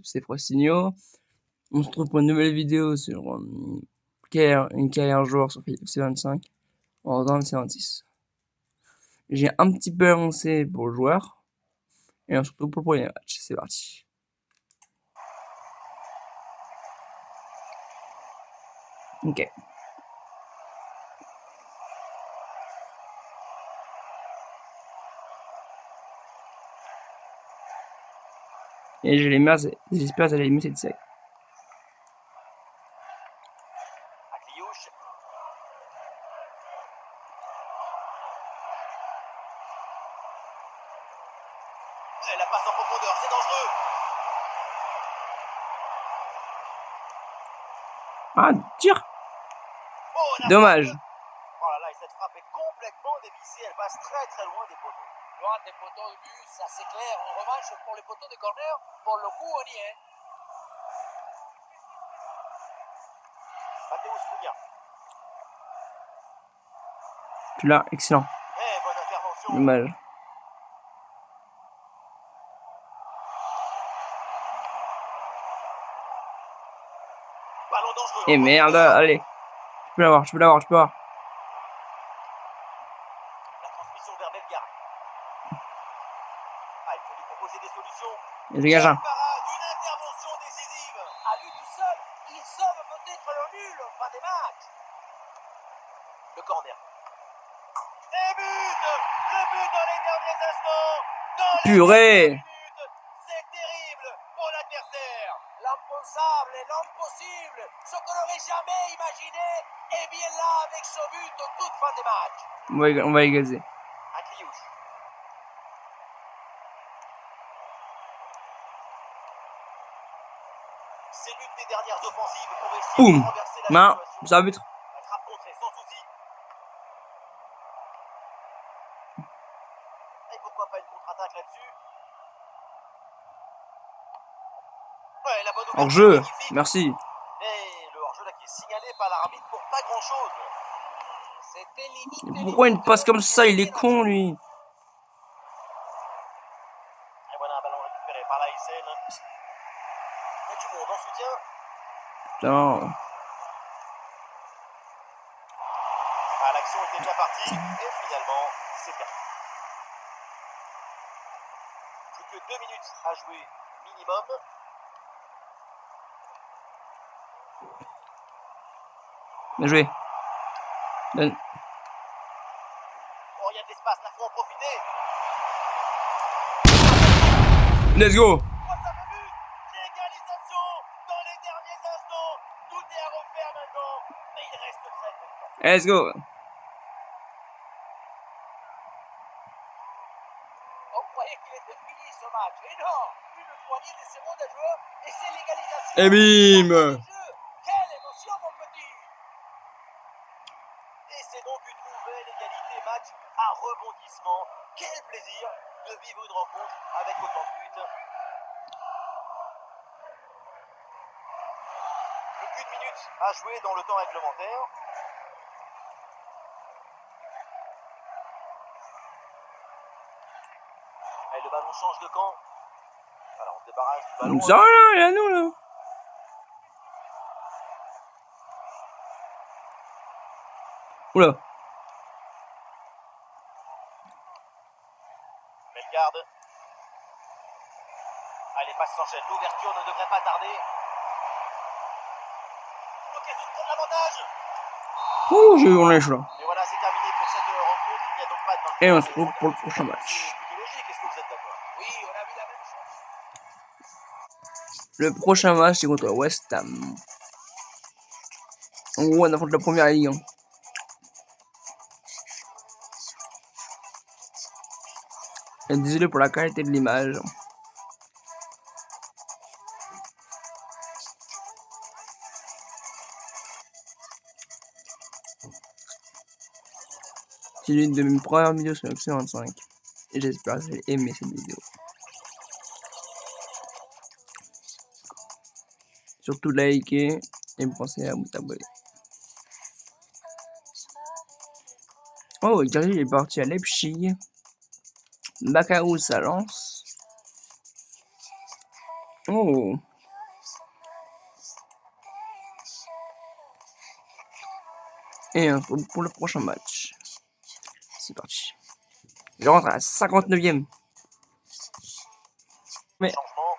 c'est Frostinho. On se retrouve pour une nouvelle vidéo sur une carrière joueur sur FC25 en dans le C26. J'ai un petit peu avancé pour le joueur et on se retrouve pour le premier match. C'est parti. Ok. Et j'espère que vous allez aimer cette série. La passe en profondeur, c'est dangereux. Ah, tir. Oh, dommage. Oh là là, et cette frappe est complètement dévissée. Elle passe très très loin des poteaux. Loin des poteaux de but, ça c'est clair. En revanche, pour les poteaux de corner, pour le coup, on y est. Mathéus Cunha. Tu l'as, excellent. Bonne intervention. Dommage. Ballon dangereux. Et merde, allez. Tu peux l'avoir. La transmission vers Bellegarde. Ah, il faut lui proposer des solutions. Et dégage un. Une intervention décisive. À lui tout seul, il sauve peut-être le nul en fin de match. Le corner. Et but. Le but dans les derniers instants. Purée. C'est terrible pour l'adversaire. L'impensable et l'impossible, ce qu'on n'aurait jamais imaginé, est bien là avec ce but en toute fin de match. On va égaliser. Akliouche. C'est l'une des dernières offensives pour essayer Boum. de renverser la Main, situation. ça arbitre. La trappe contrée sans souci. Et pourquoi pas une contre-attaque là-dessus? Ouais, la bonne ouverture. Hors-jeu, magnifique. merci. Et le hors-jeu là qui est signalé par l'arbitre pour pas grand-chose. C'était limite. Pourquoi une passe comme ça? Il est con, lui. Et voilà un ballon récupéré par la SN. Il y a du monde en soutien. Putain. Ah, l'action était bien partie et finalement c'est perdu. Plus que 2 minutes à jouer minimum. Bien joué. Donne. Oh, il y a de l'espace, là, faut en profiter. Let's go. Oh, ça fait but. L'égalisation dans les derniers instants. Tout est à refaire maintenant, mais il reste très peu de temps. Let's go. On croyait qu'il était fini ce match. Et non, une poignée de secondes à jouer et c'est l'égalisation. Et bim. Quelle émotion, mon petit. Et c'est donc une nouvelle égalité match à rebondissement. Quel plaisir de vivre une rencontre avec autant de buts. Plus qu'une minute à jouer dans le temps réglementaire. Et le ballon change de camp. Alors on se débarrasse du ballon. Ça là, il est à nous là. Oula. Bellegarde. Ah, les passes s'enchaînent. L'ouverture ne devrait pas tarder. L'occasion de prendre l'avantage. Ouh, j'ai eu mon lèche là. Et voilà, c'est terminé pour cette rencontre. Il n'y a donc pas de vainqueur. Et on se retrouve pour le prochain match. C'est plutôt logique. Est-ce que vous êtes d'accord? Oui, on a vu la même chose. Le prochain match, c'est contre West Ham. En gros, on affronte la première ligue. Et désolé pour la qualité de l'image. C'est l'une de mes premières vidéos sur FC25. Et j'espère que vous allez aimer cette vidéo. Surtout likez et pensez à vous abonner. Oh, Gary est parti à Leipzig. Bakaou, ça lance. Oh. Et on se retrouve pour le prochain match. C'est parti. Je rentre à la 59e. Mais Changement.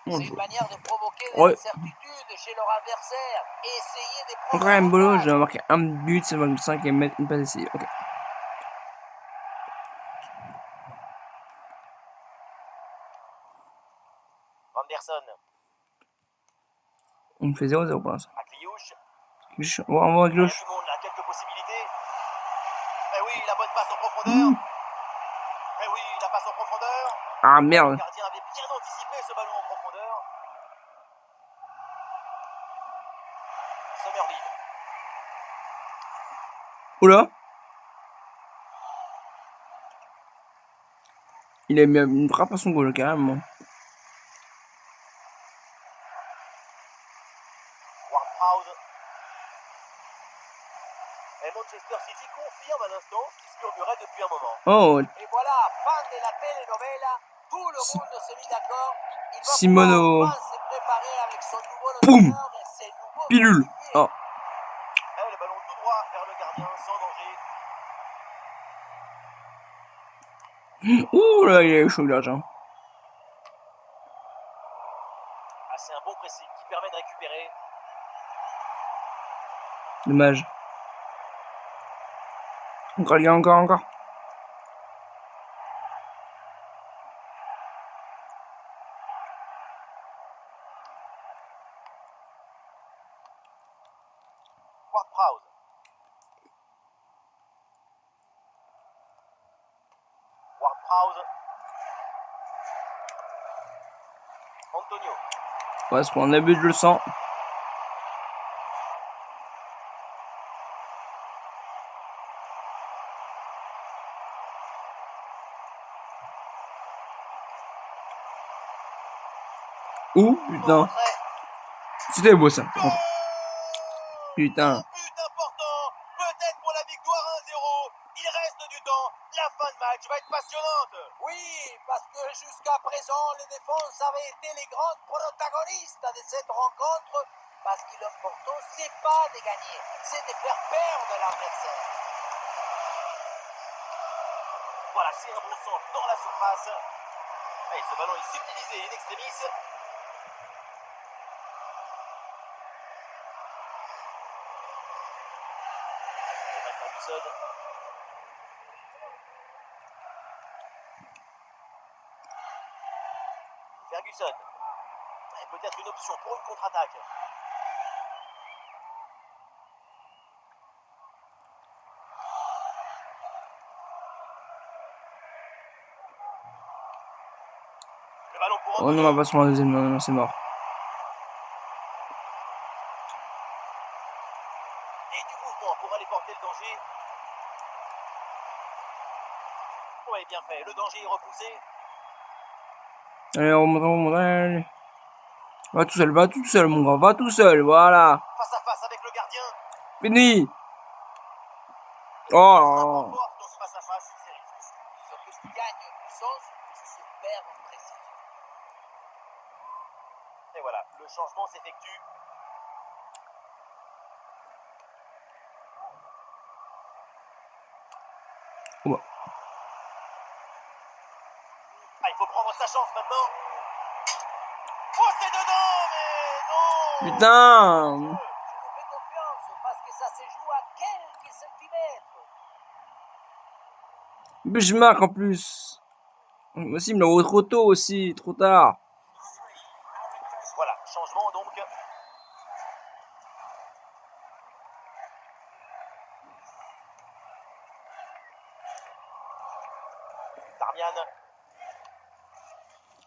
bon C'est une jeu. manière de provoquer de Ouais. l'incertitude chez leur adversaire. Essayer de Quand prendre même Bolo, l'avantage. j'ai marqué un but, c'est 25 et mettre une passe essayée. Ok. Anderson. On me fait 0-0 pour l'instant. À Kliouche. On va voir Il y a Cloche. du monde là, quelques possibilités. Eh oui, la bonne passe en profondeur. Eh oui, la passe en profondeur. Ah Le merde. gardien avait bien anticipé ce ballon en profondeur. Somerville. Oula. Il a mis une frappe à son goal carrément. Ward-Prowse. Et Manchester City confirme à l'instant ce qui se murmurait depuis un moment. Oh, Et voilà, fin de la telenovela, tout le monde s'est mis d'accord. Il va Simono. pouvoir enfin se préparer avec son nouveau Boum. entraîneur et ses nouveaux Pilule. coéquipiers. Oh. Eh, le ballon tout droit vers le gardien, sans danger. Ouh là, il est chaud l'argent. Ah, c'est un bon pressing qui permet de récupérer. Dommage. Encore, les gars, encore. Ward-Prowse. Ward-Prowse. Antonio. On va se prendre un but, je le sens. Ouh, putain. C'était beau ça, par contre. Putain. Un but important, peut-être pour la victoire 1-0. Il reste du temps. La fin de match va être passionnante. Oui, parce que jusqu'à présent, les défenses avaient été les grandes protagonistes de cette rencontre. Parce que l'important, c'est pas de gagner, c'est de faire perdre l'adversaire. Voilà, c'est un bon centre dans la surface. Et ce ballon est subtilisé in extremis. Et Ferguson. Ferguson. Et peut-être une option pour une contre-attaque. Le ballon pour Oh non, on va pas se prendre un deuxième. Non, non, c'est mort. Et du mouvement pour aller porter le danger. Oui, bien fait. Le danger est repoussé. Allez, on remonte, allez. Va tout seul, mon gars, va tout seul, voilà. Face à face avec le gardien. Fini. Ça prend Oh. force dans ce face à face. C'est risqué. Ce qui gagne en puissance se perd en précision. Et voilà, le changement s'effectue. Oh. Ah, il faut prendre sa chance maintenant. Oh, c'est dedans, mais non. Putain. Je vous fais confiance parce que ça se joue à quelques centimètres. Mais je marque en plus. Moi aussi, il me l'a trop tôt aussi, trop tard. Voilà, changement donc. Darmian.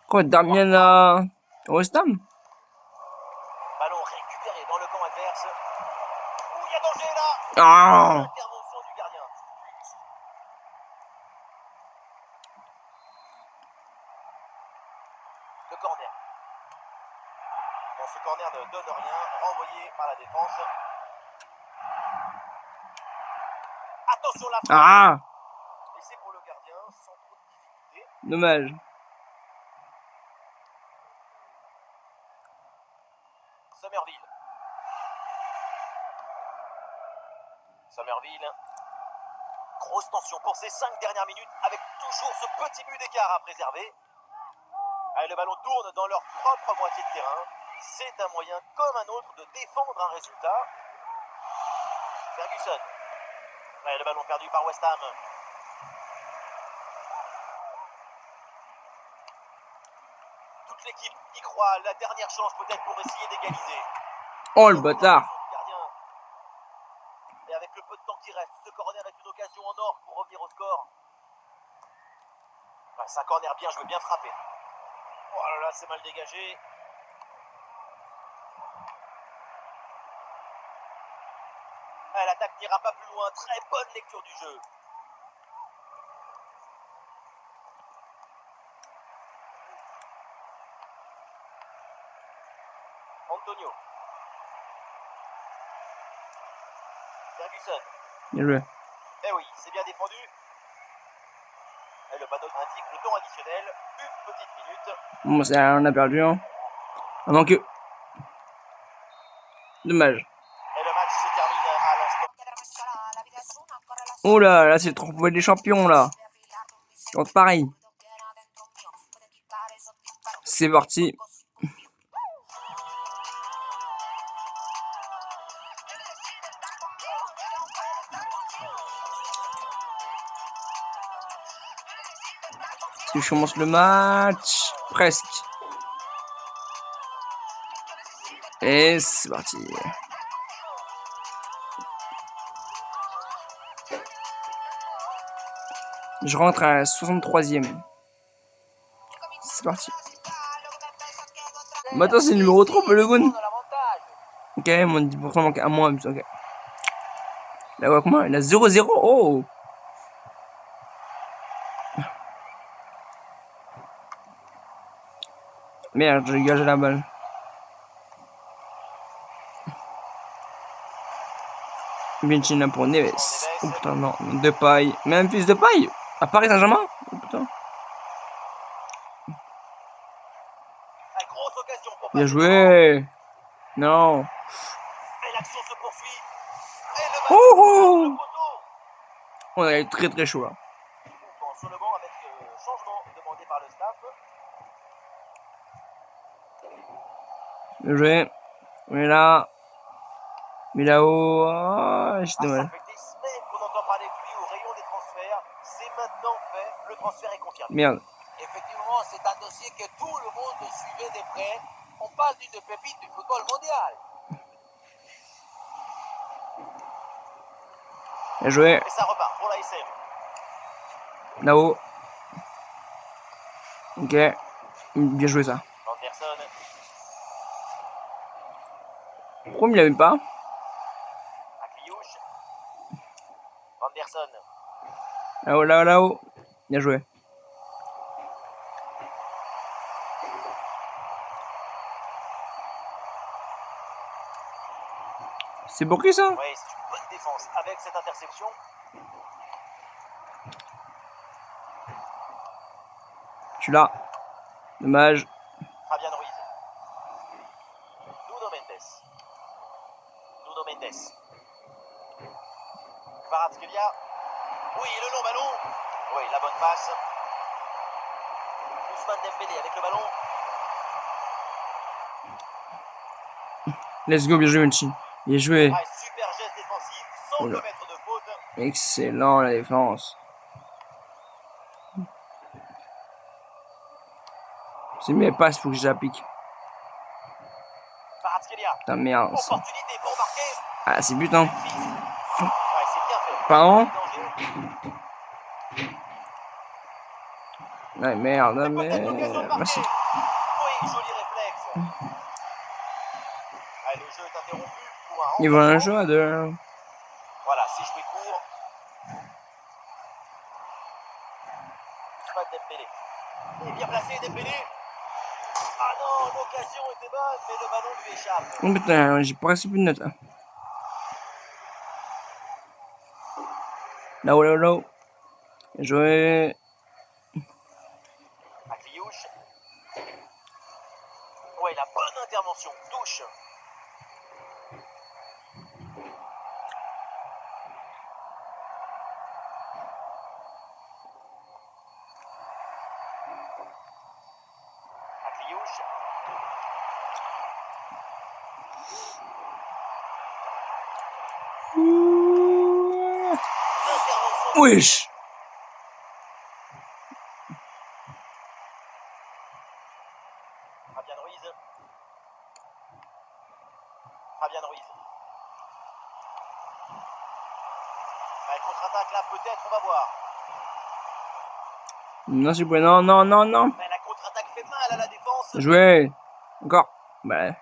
Quoi, Damien là. West Ham? Ballon récupéré dans le camp adverse. Ouh, il y a danger là. Ah. Intervention du gardien. Le corner. Bon, ce corner ne donne rien, renvoyé par la défense. Attention la frappe. Ah. Et c'est pour le gardien, sans trop de difficulté. Dommage. Somerville. Somerville. Grosse tension pour ces 5 dernières minutes avec toujours ce petit but d'écart à préserver. Allez, le ballon tourne dans leur propre moitié de terrain. C'est un moyen comme un autre de défendre un résultat. Ferguson. Allez, le ballon perdu par West Ham. Toute l'équipe y croit. La dernière chance peut-être pour essayer d'égaliser. Oh le bâtard. Et avec le peu de temps qui reste, ce corner est une occasion en or pour revenir au score. Ouais, c'est un corner bien joué, bien frappé. Oh là là, c'est mal dégagé. Ah, l'attaque n'ira pas plus loin. Très bonne lecture du jeu. Antonio. Ferguson. Bien joué. Eh oui, c'est bien défendu. Et le panneau indique le temps additionnel. Une petite minute. Bon, on a perdu, hein. Ah non que. Dommage. Et le match se termine à l'instant. Oh là, c'est trop pour les champions, là. Donc, pareil. C'est parti. Est-ce que je commence le match? Presque. Et c'est parti. Je rentre à la 63e. C'est parti. Maintenant, c'est le numéro 3 pour le gun. Ok, mon 10% manque à moins. Ok. Là, ouais, comment? Il a 0-0. Oh! Merde, j'ai gagé la balle. Vincina pour Neves. Oh putain, non. De paille. Même fils de paille. À Paris Saint-Germain. Oh putain. Grosse occasion pour Bien joué. Non. Et l'action se poursuit. Et le Oh, ballon oh. le poteau. On a eu très très chaud là. Bon, sur le banc avec changement demandé par le staff. Bien joué. On est là. Mais là-haut. Ah, c'est Ça dommage. fait des semaines qu'on entend parler de lui au rayon des transferts. C'est maintenant fait. Le transfert est confirmé. Merde. Effectivement, c'est un dossier que tout le monde suivait de près. On parle d'une pépite du football mondial. Bien joué. Et ça repart pour la SM. Là-haut. Ok. Bien joué ça. Anderson. Pourquoi il ne l'avait pas? Akliouche. Anderson. Là-haut, là-haut, là-haut. Bien joué. C'est pour qui ça? Oui, c'est une bonne défense avec cette interception. Je suis là. Dommage. Fabian Ruiz. Nuno Mendes. Nuno Mendes. Kvaratskhelia. Oui, le long ballon. Oui, la bonne passe. Ousmane Dembélé avec le ballon. Let's go, bien joué, Vinci. Bien joué. Ah, super geste défensif sans Oula. commettre de faute. Excellent la défense. C'est mes passes, faut que j'applique. Kvaratskhelia. Putain, merde. Ça. Opportunité pour marquer. Ah, c'est but, hein. Memphis. Ouais, c'est bien fait. Pardon? Danger. Ouais, merde, Et mais. peut-être l'occasion de marquer. Merci. Oui, joli réflexe. Allez, le jeu est interrompu pour un Il veut un remplacement. jeu à deux. Voilà, c'est joué court. Ousmane Dembélé. Il est bien placé, Dembélé. Ah non, l'occasion était bonne, mais le ballon lui échappe. Oh putain, j'ai presque plus de notes. Là-haut, là-haut, là-haut. Bien joué. Akliouche. Ouais, la bonne intervention. Touche. Wesh. Fabian Ruiz. Fabian Ruiz. Ouais, contre-attaque là, peut-être, on va voir. Non, s'il vous plaît, non, non, non, non. Mais la contre-attaque fait mal à la défense. Jouez. Encore. Bah, Ouais,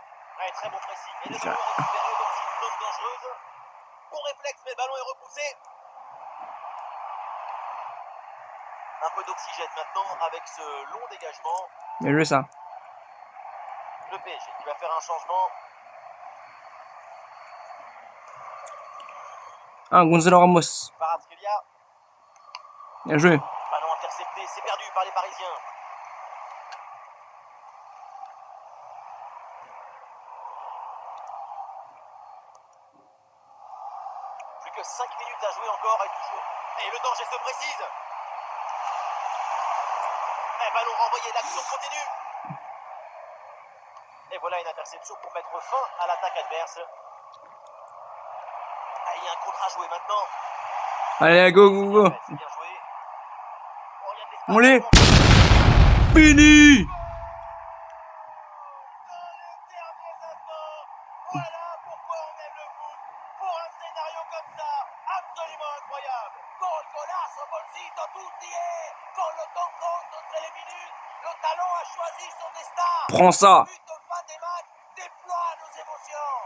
très bon pressing. Et le Ça. ballon est récupéré dans une zone dangereuse. Bon réflexe, mais le ballon est repoussé. Un peu d'oxygène maintenant avec ce long dégagement. bien joué ça. Le PSG qui va faire un changement. Ah, Gonzalo Ramos. Kvaratskhelia. Bien joué. Ballon intercepté, c'est perdu par les Parisiens. Plus que 5 minutes à jouer encore et toujours. Et le danger se précise. Et ballon renvoyé, l'action continue. Et voilà une interception pour mettre fin à l'attaque adverse. Ah, il y a un contre à jouer maintenant. Allez, go, go, go. C'est bien joué. Oh, il y a de l'espace. On l'est. Fini. Dans les derniers instants, voilà pourquoi on aime le foot. Pour un scénario comme ça, absolument incroyable. Gol, golazo, bolsito, tutti est. Quand le temps compte entre les minutes, le talent a choisi son destin. Prends ça. Le but de fin des matchs déploie nos émotions.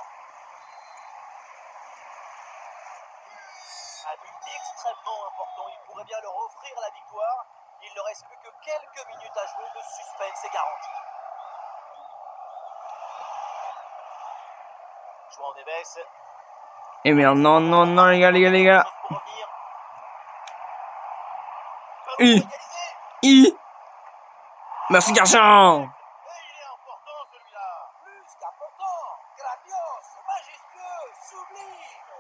Un but extrêmement important, il pourrait bien leur offrir la victoire. Il ne reste plus que quelques minutes à jouer, le suspense est garanti. João Neves. Eh merde, non, non, non, les gars, les gars, les gars. Pour revenir. I. I. Merci, garçon. Et il est important celui-là. Plus qu'important, grandiose, majestueux, sublime.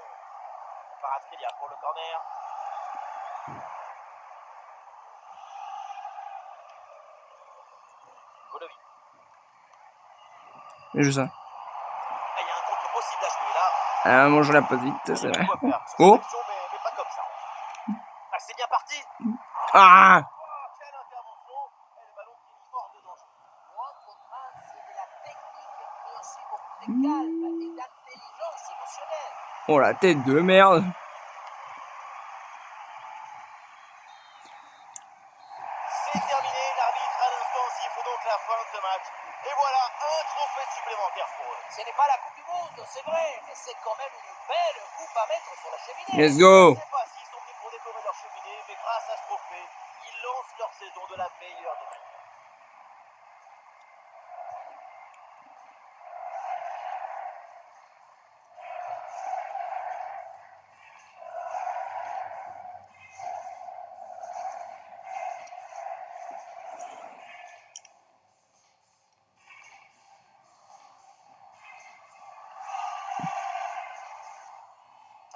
Kvaratskhelia pour le corner. Golovin. Bien joué ça. Et il y a un contre possible à jouer là. Ah, moi, je la passe vite, c'est Il y a vrai. quoi faire sur Oh. cette action, mais pas comme ça. Ah, c'est bien parti. Ah. Oh, quelle intervention. Et le ballon finit hors de danger. Moi, contrat, c'est de la technique, mais aussi beaucoup de calme et d'intelligence émotionnelle. Oh, la tête de merde. C'est terminé, l'arbitre à l'instant siffle donc la fin de ce match. Et voilà un trophée supplémentaire pour eux. Ce n'est pas la Coupe du Monde, c'est vrai, mais c'est quand même une belle coupe à mettre sur la cheminée. Let's Je go. ne sais pas s'ils sont venus pour décorer leur cheminée, mais grâce à ce trophée, ils lancent leur saison de la meilleure des manières.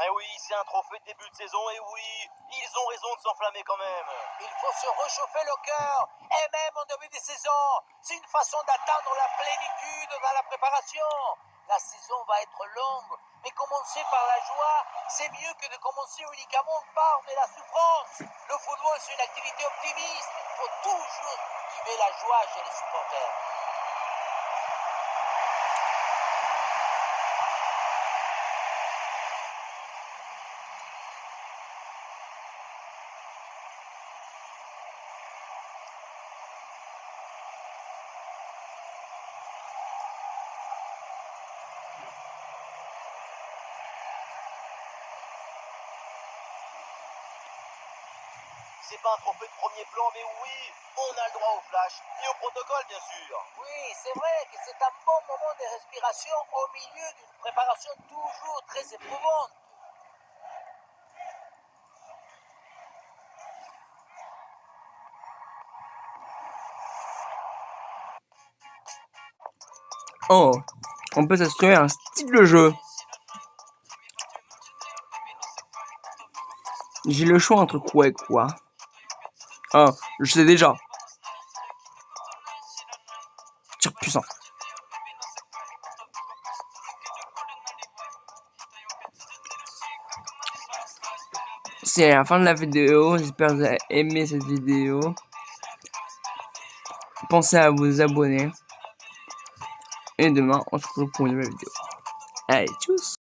Et oui, c'est un trophée de début de saison, et oui, ils ont raison de s'enflammer quand même. Il faut se réchauffer le cœur, et même en début de saison. C'est une façon d'atteindre la plénitude dans la préparation. La saison va être longue, mais commencer par la joie, c'est mieux que de commencer uniquement par de la souffrance. Le football, c'est une activité optimiste. Il faut toujours cultiver la joie chez les supporters. C'est pas un trophée de premier plan, mais oui, on a le droit au flash et au protocole, bien sûr. Oui, c'est vrai que c'est un bon moment de respiration au milieu d'une préparation toujours très éprouvante. Oh. On peut s'assurer un style de jeu. J'ai le choix entre quoi et quoi. Ah, je sais déjà. Tir puissant. C'est la fin de la vidéo. J'espère que vous avez aimé cette vidéo. Pensez à vous abonner. Et demain, on se retrouve pour une nouvelle vidéo. Allez, tchuss!